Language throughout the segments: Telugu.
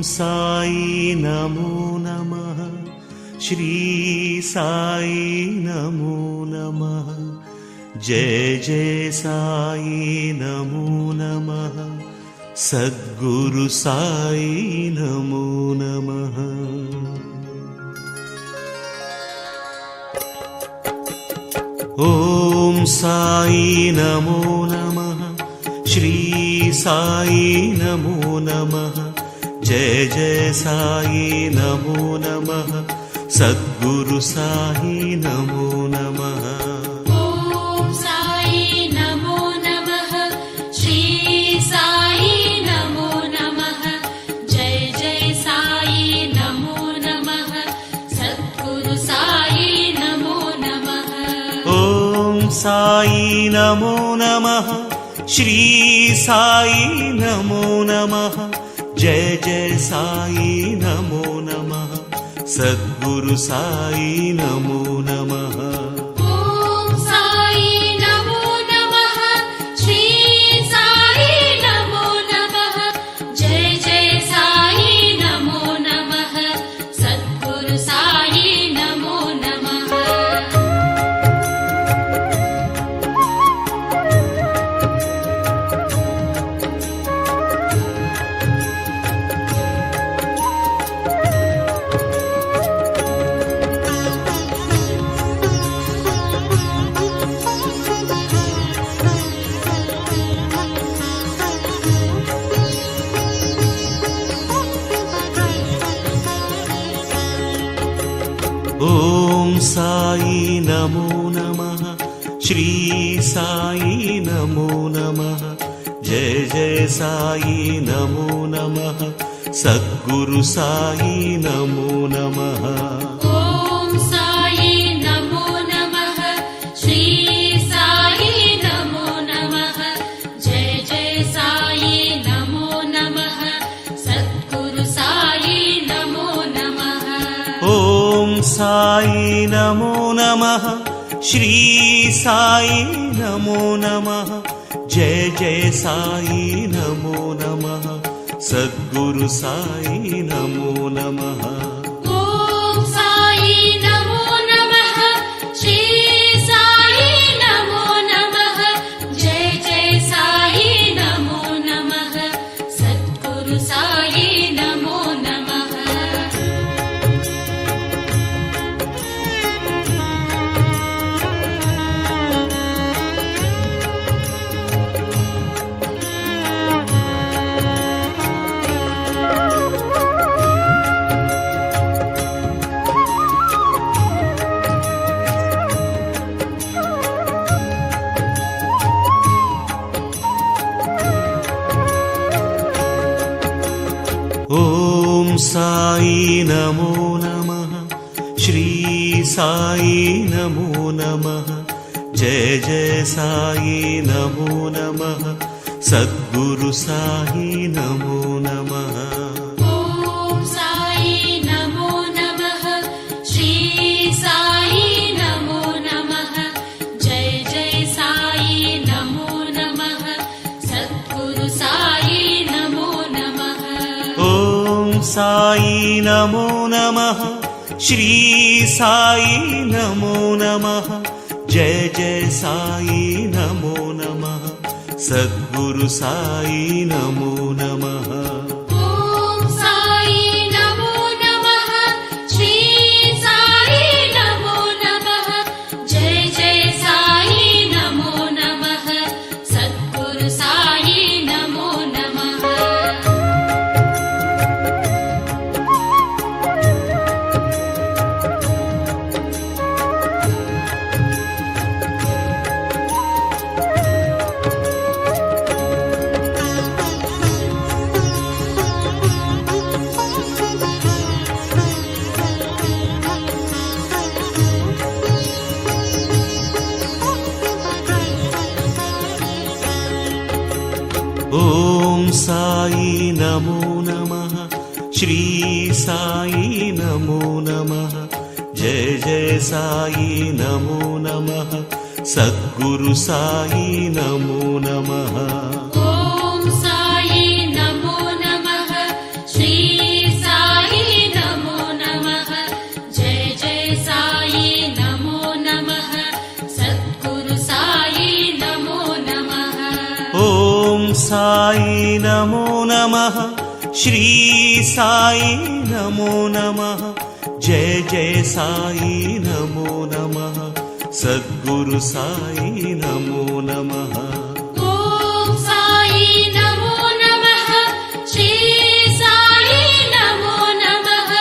साई नमो नमः। श्री साई नमो नमः। जय जय साई नमो नमः। सद्गुरु साई नमो नमः। ओम साई नमो नमः। श्री साई नमो नमः। जय जय साई नमो नमः। सद्गुरु साई नमो नमः। ओम साई नमो नमः। श्री साई नमो नमः। जय जय साई नमो नमः। सद्गुरु साई नमो नमः। ओम साई नमो नमः। श्री साई नमो नमः। जय जय साई नमो नमः। सद्गुरु साई नमो नमः। ओम साई नमो नमः। श्री साई नमो नमः। जय जय साई नमो नमः। सद्गुरु साई नमो नमः। ओम साई नमो नमः। श्री साई नमो नमः। जय जय साई नमो नमः। सद्गुरु साई नमो नमः। ओम साई नमो नमः। श्री साई नमो नमः। जय जय साई नमो नमः। सद्गुरु साई नमो नमः। ओम साई नमो नमः। श्री साई नमो नमः। जय जय साई नमो नमः। सद्गुरु साई नमो नमः। ओम साई नमो नमः। श्री साई नमो नमः। जय जय साई नमो नमः। सद्गुरु साई नमो नमः। ओम साई नमो नमः। श्री साई नमो नमः। जय जय साई नमो नमः। सद्गुरु साई नमो नमः। ओम साई नमो नमः। श्री साई नमो नमः। जय जय साई नमो नमः। सद्गुरु साई नमो नमः। ओम साई नमो नमः। श्री साई नमो नमः। जय जय साई नमो नमः। सद्गुरु साई नमो नमः। ओम साई नमो नमः। श्री साई नमो नमः। जय जय साई नमो नमः। सद्गुरु साई नमो नमः। ओम साई नमो नमः। श्री साई नमो नमः। जय जय साई नमो नमः। सद्गुरु साई नमो नमः। ओम साई नमो नमः। श्री साई नमो नमः श्री साई नमो नमः जय जय साई नमो नमः सद्गुरु साई नमो नमः ॐ साई नमो नमः श्री साई नमो नमः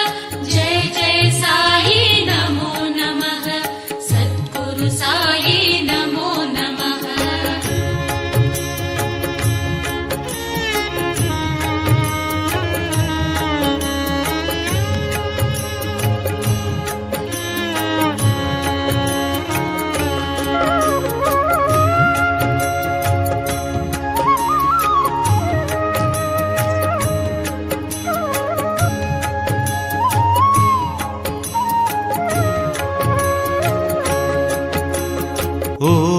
जय जय साई नमो नमः सद्गुरु साई नमो नमः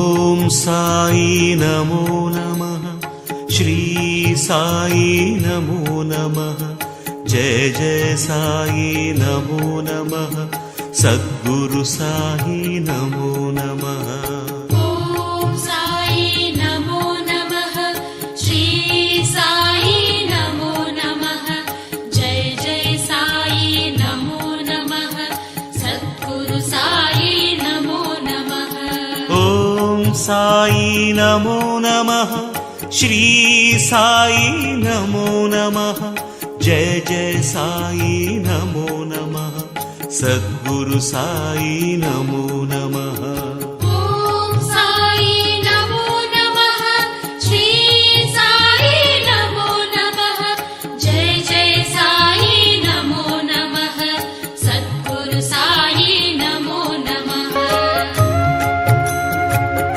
ॐ साई नमो नमः श्री साई नमो नमः जय जय साई नमो नमः सद्गुरु साई नमो नमः ॐ साई नमो नमः श्री साई नमो नमः जय जय साई नमो नमः सद्गुरु साई नमो नमः ॐ साई नमो नमः श्री साई नमो नमः जय जय साई नमो नमः सद्गुरु साई नमो नमः ॐ साई नमो नमः श्री साई नमो नमः जय जय साई नमो नमः सद्गुरु साई नमो नमः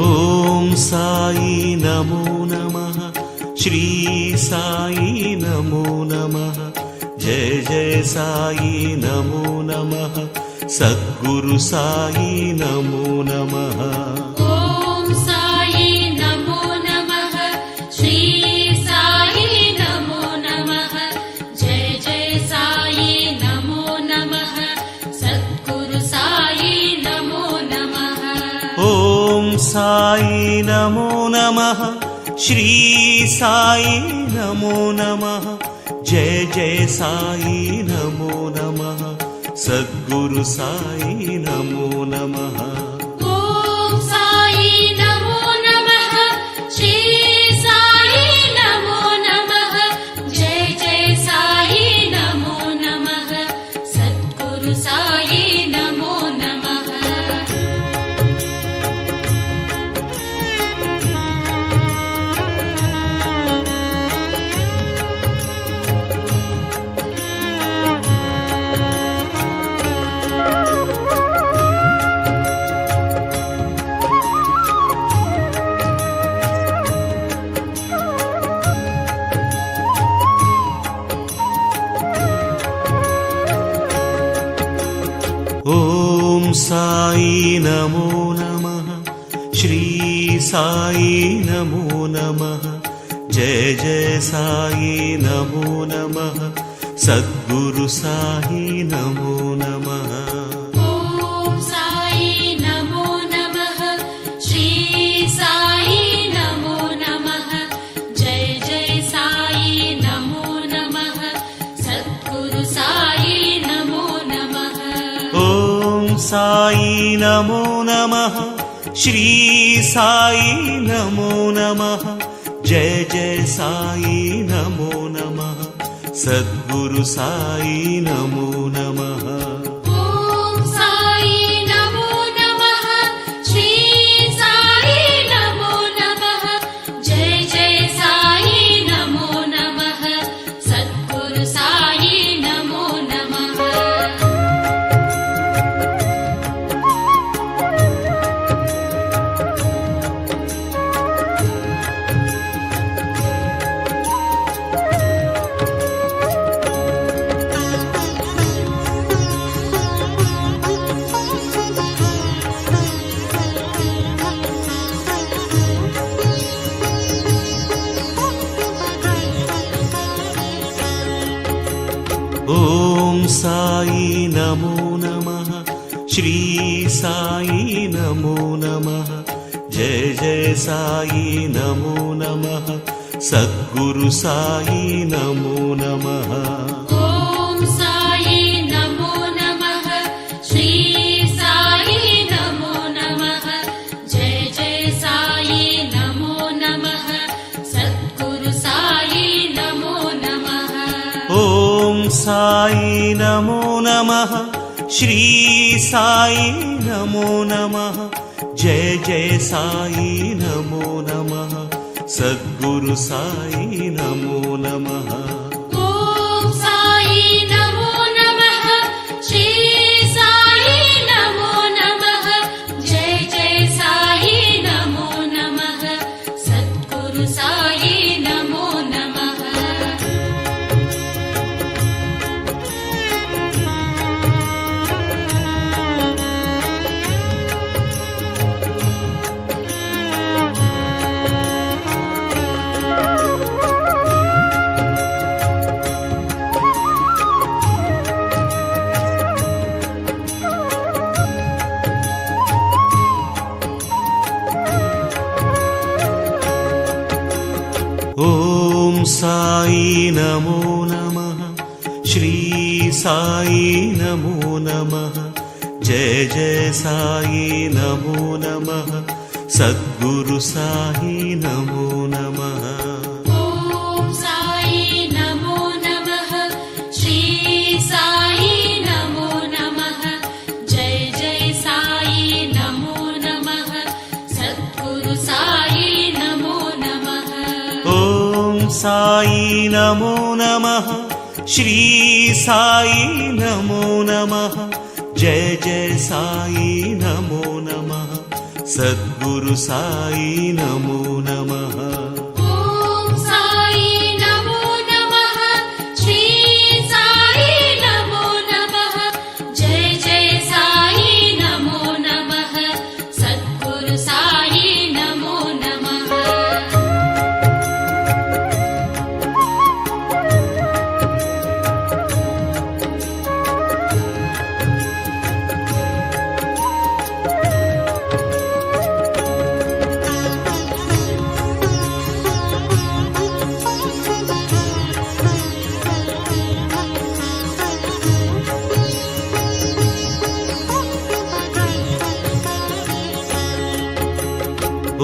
ॐ साई नमो नमः श्री साई नमो नमः जय जय साई नमो नमः सद्गुरु साई नमो नमः ॐ साई नमो नमः श्री साई नमो नमः जय जय साई नमो नमः सद्गुरु साई नमो नमः ॐ साई नमो नमः श्री साई नमो नमः जय जय साई नमो नमः सद्गुरु साई नमो नमः ॐ साई नमो नमः श्री साई नमो नमः जय जय साई नमो नमः सद्गुरु साई नमो नमः ॐ साई नमो नमः श्री साई नमो नमः जय जय साई नमो नमः सद्गुरु साई नमो नमः ॐ साई नमो नमः श्री साई नमो नमः जय जय साई नमो नमः सद्गुरु साई नमो नमः ॐ साई नमो नमः श्री साई नमो नमः जय जय साई नमो नमः सद्गुरु साई नमो नमः ॐ साई नमो नमः श्री साई नमो नमः जय जय साई नमो नमः सद्गुरु साई नमो नमः ఓం సాయి నమో నమః శ్రీ సాయి నమో నమః జయ జయ సాయి నమో నమః సద్గురు సాయి నమో నమః ఓం సాయి నమో నమః శ్రీ సాయి నమో నమః జయ జయ సాయి నమో నమః సద్గురు సాయి నమో నమః ఓం సాయి నమో నమః శ్రీ సాయి నమో నమః జయ జయ సాయి నమో నమః సద్గురు సాయి నమో నమః ఓం సాయి నమో నమః శ్రీ సాయి నమో నమః జయ జయ సాయి నమో నమః సద్గురు సాయి నమో నమః ఓం సాయి నమో నమః శ్రీ సాయి నమో నమః జయ జయ సాయి నమో నమః సద్గురు సాయి నమో నమః ఓం సాయి నమో నమః శ్రీ సాయి నమో నమః జయ జయ సాయి నమో నమః సద్గురు సాయి నమో నమః ఓం సాయి నమో నమః శ్రీ సాయి నమో నమః జయ జయ సాయి నమో నమః సద్గురు సాయి నమో నమః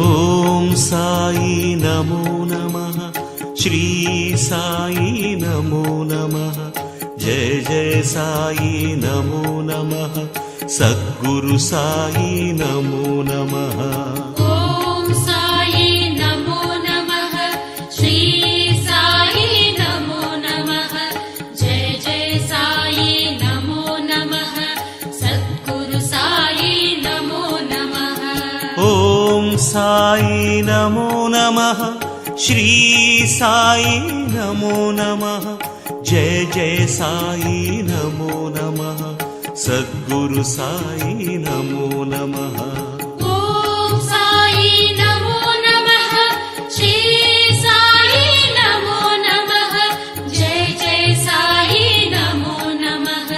ఓం సాయి నమో నమః శ్రీ సాయి నమో నమః జయ జయ సాయి నమో నమః సద్గురు సాయి నమో నమః ఓం సాయి నమో నమః శ్రీ సాయి నమో నమః జయ జయ సాయి నమో నమః సద్గురు సాయి నమో నమః ఓం సాయి నమో నమః శ్రీ సాయి నమో నమః జయ జయ సాయి నమో నమః సద్గురు సాయి నమో నమః ఓం సాయి నమో నమః శ్రీ సాయి నమో నమః జయ జయ సాయి నమో నమః సద్గురు సాయి నమో నమః ఓం సాయి నమో నమః శ్రీ సాయి నమో నమః జయ జయ సాయి నమో నమః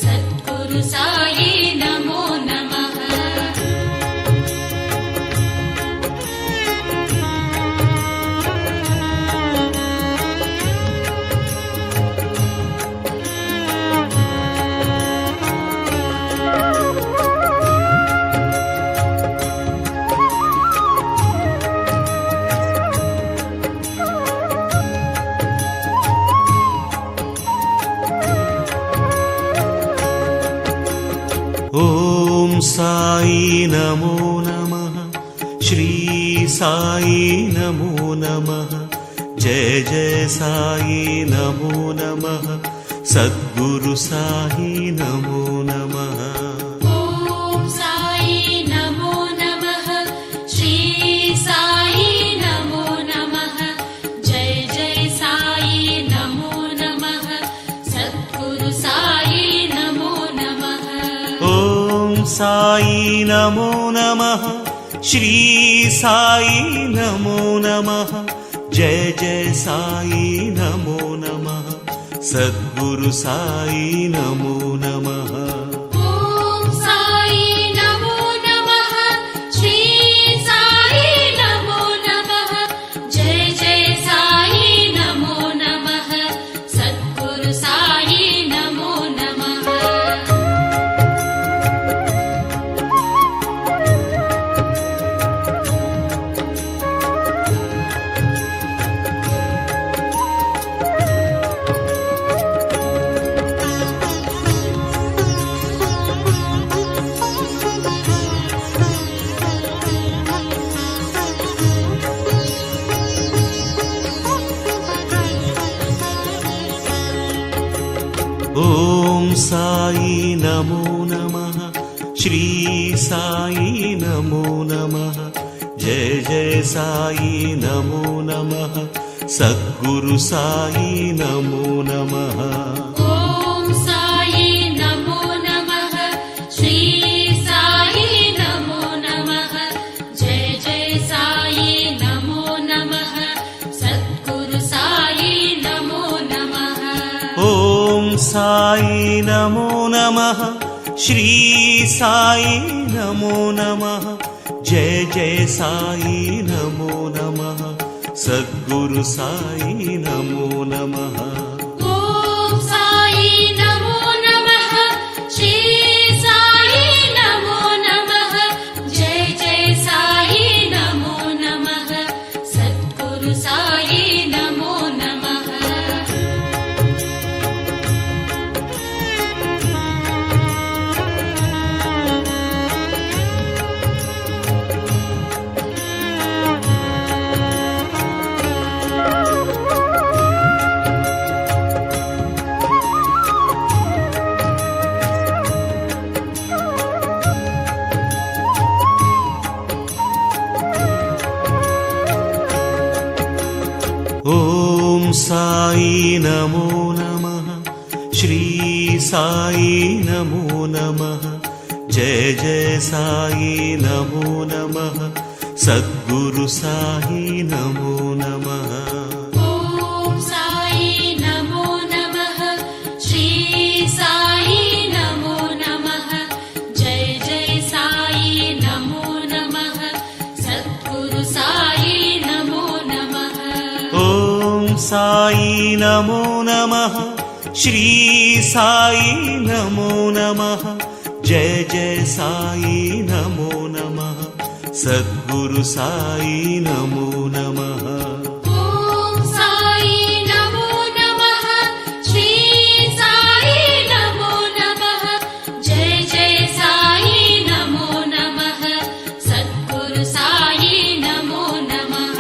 సద్గురు సాయి నమో నమః ఓం సాయి నమో నమః శ్రీ సాయి నమో నమః జయ జయ సాయి నమో నమః సద్గురు సాయి నమో నమః ఓం సాయి నమో నమః శ్రీ సాయి నమో నమః జయ జయ సాయి నమో నమః సద్గురు సాయి నమో నమః ఓం సాయి నమో నమః శ్రీ సాయి నమో నమః జయ జయ సాయి నమో నమః సద్గురు సాయి నమో నమః. ఓం సాయి నమో నమః శ్రీ సాయి నమో నమః జయ జయ సాయి నమో నమః సద్గురు సాయి నమో నమః. ఓం సాయి నమో నమః శ్రీ సాయి నమో నమః జయ జయ సాయి నమో నమః సద్గురు సాయి నమో నమః. ఓం సాయి నమో నమః శ్రీ సాయి నమో నమః జయ జయ సాయి నమో నమః సద్గురు సాయి నమో నమః. ఓం సాయి నమో నమః శ్రీ సాయి నమో నమః జయ జయ సాయి నమో నమః సద్గురు సాయి నమో నమః. ఓం సాయి నమో నమః శ్రీ సాయి నమో నమః జయ జయ సాయి నమో నమః సద్గురు సాయి నమో నమః. ఓం సాయి నమో నమః శ్రీ సాయి నమో నమః జయ జయ సాయి నమో నమః సద్గురు సాయి నమో నమః. ఓం సాయి నమో నమః శ్రీ సాయి నమో నమః జయ జయ సాయి నమో నమః సద్గురు సాయి నమో నమః. ఓం సాయి నమో నమః శ్రీ సాయి నమో నమః జయ జయ సాయి నమో నమః సద్గురు సాయి నమో నమః. ఓం సాయి నమో నమః శ్రీ సాయి నమో నమః జయ జయ సాయి నమో నమః సద్గురు సాయి నమో నమః.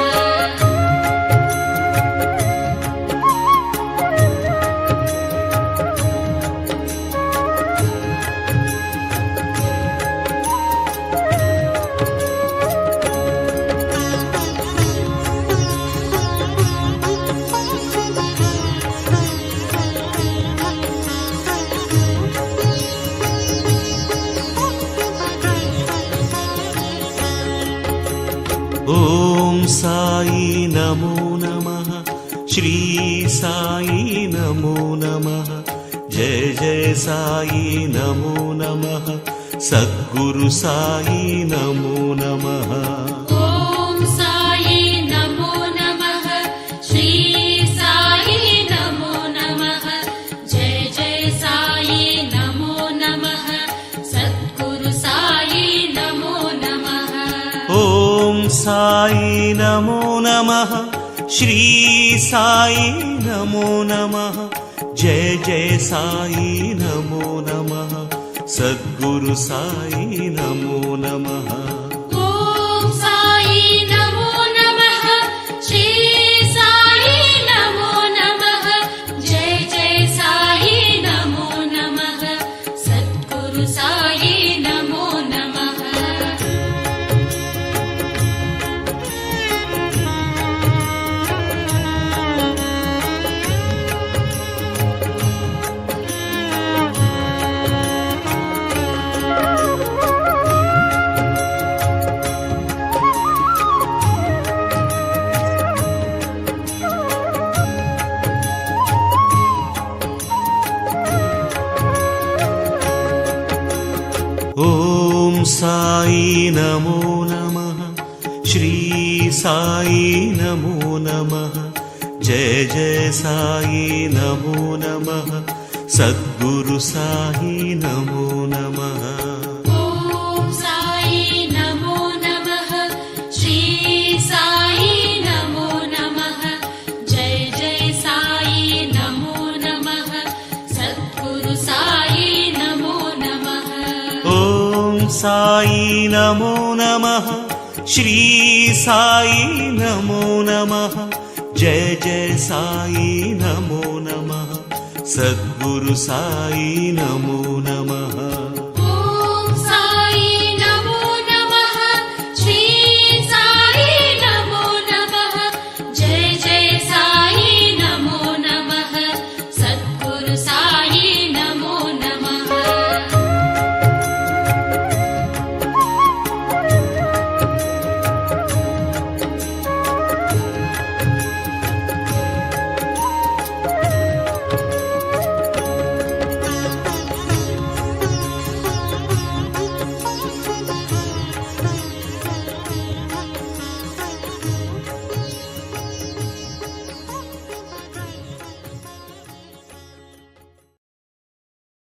ఓం సాయి నమో నమః శ్రీ సాయి నమో నమః జయ జయ సాయి నమో నమః సద్గురు సాయి నమో నమః. ఓం సాయి నమో నమః శ్రీ సాయి నమో నమః జయ జయ సాయి నమో నమః సద్గురు సాయి నమో నమః. ఓం సాయి నమో నమః శ్రీ సాయి నమో నమః జయ జయ సాయి నమో నమః సద్గురు సాయి నమో నమః. ఓం సాయి నమో నమః శ్రీ సాయి నమో నమః జయ జయ సాయి నమో నమః సద్గురు సాయి నమో నమః. సాయి నమో నమః జయ జయ సాయి నమో నమః సద్గురు సాయి నమో నమః ఓం సాయి నమో నమః శ్రీ సాయి నమో నమః జయ జయ సాయి నమో నమః సద్గురు సాయి నమో నమః ఓం సాయి నమో నమః శ్రీ సాయి నమో నమః జయ జయ సాయి నమో నమః సద్గురు సాయి నమో నమః